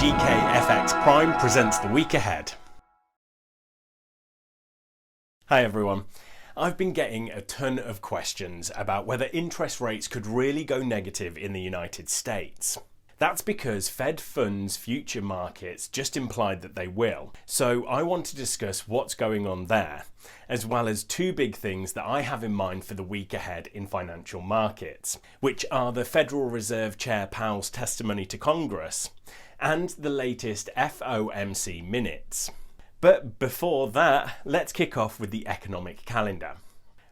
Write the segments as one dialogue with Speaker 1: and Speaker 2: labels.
Speaker 1: GKFX Prime presents the week ahead. Hi everyone. I've been getting a ton of questions about whether interest rates could really go negative in the United States. That's because Fed funds future markets just implied that they will. So I want to discuss what's going on there, as well as two big things that I have in mind for the week ahead in financial markets, which are the Federal Reserve Chair Powell's testimony to Congress and the latest FOMC minutes. But before that, let's kick off with the economic calendar.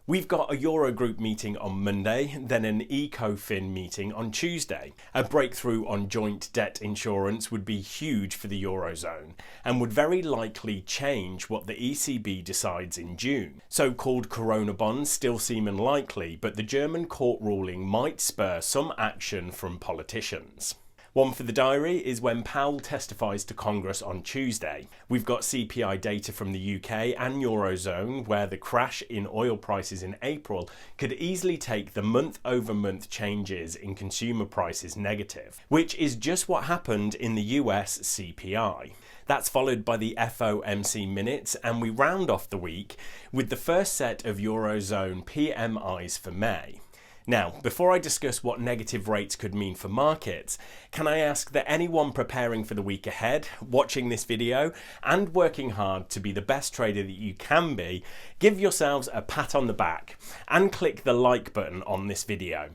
Speaker 1: We've got a Eurogroup meeting on Monday, then an ECOFIN meeting on Tuesday. A breakthrough on joint debt insurance would be huge for the Eurozone and would very likely change what the ECB decides in June. So-called Corona bonds still seem unlikely, but the German court ruling might spur some action from politicians. One for the diary is when Powell testifies to Congress on Tuesday. We've got Cpi data from the UK and Eurozone, where the crash in oil prices in April could easily take the month-over-month changes in consumer prices negative, which is just what happened in the US CPI. That's followed by the FOMC minutes, and we round off the week with the first set of Eurozone PMIs for May. Now, before I discuss what negative rates could mean for markets, can I ask that anyone preparing for the week ahead, watching this video, and working hard to be the best trader that you can be, give yourselves a pat on the back and click the like button on this video.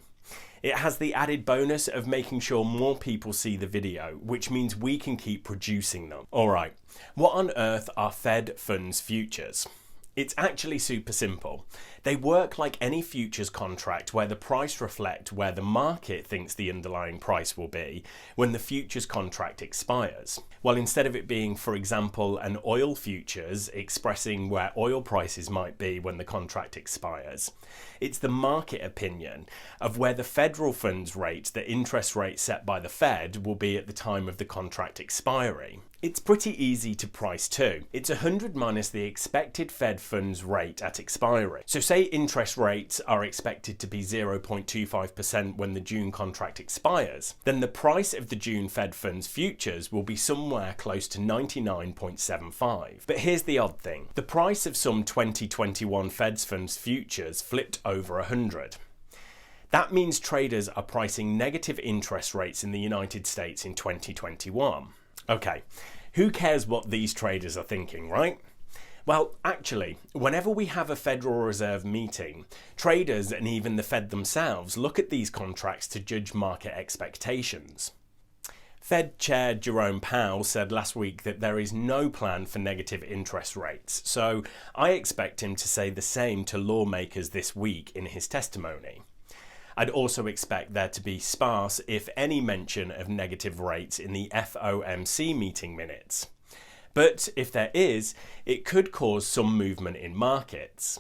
Speaker 1: It has the added bonus of making sure more people see the video, which means we can keep producing them. Alright, what on earth are Fed funds futures? It's actually super simple. They work like any futures contract where the price reflects where the market thinks the underlying price will be when the futures contract expires. Well, instead of it being, for example, an oil futures expressing where oil prices might be when the contract expires, it's the market opinion of where the federal funds rate, the interest rate set by the Fed, will be at the time of the contract expiry. It's pretty easy to price too. It's 100 minus the expected Fed funds rate at expiry. So say interest rates are expected to be 0.25% when the June contract expires, then the price of the June Fed funds futures will be somewhere close to 99.75. But here's the odd thing. The price of some 2021 Fed funds futures flipped over 100. That means traders are pricing negative interest rates in the United States in 2021. Okay, who cares what these traders are thinking, right? Well, actually, whenever we have a Federal Reserve meeting, traders and even the Fed themselves look at these contracts to judge market expectations. Fed Chair Jerome Powell said last week that there is no plan for negative interest rates, so I expect him to say the same to lawmakers this week in his testimony. I'd also expect there to be sparse, if any, mention of negative rates in the FOMC meeting minutes. But if there is, it could cause some movement in markets.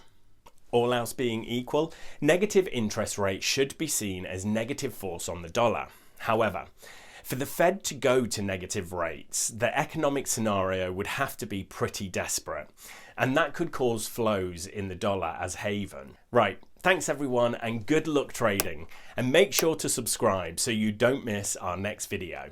Speaker 1: All else being equal, negative interest rates should be seen as negative force on the dollar. However, for the Fed to go to negative rates, the economic scenario would have to be pretty desperate, and that could cause flows in the dollar as haven. Right, thanks everyone, and good luck trading, and make sure to subscribe so you don't miss our next video.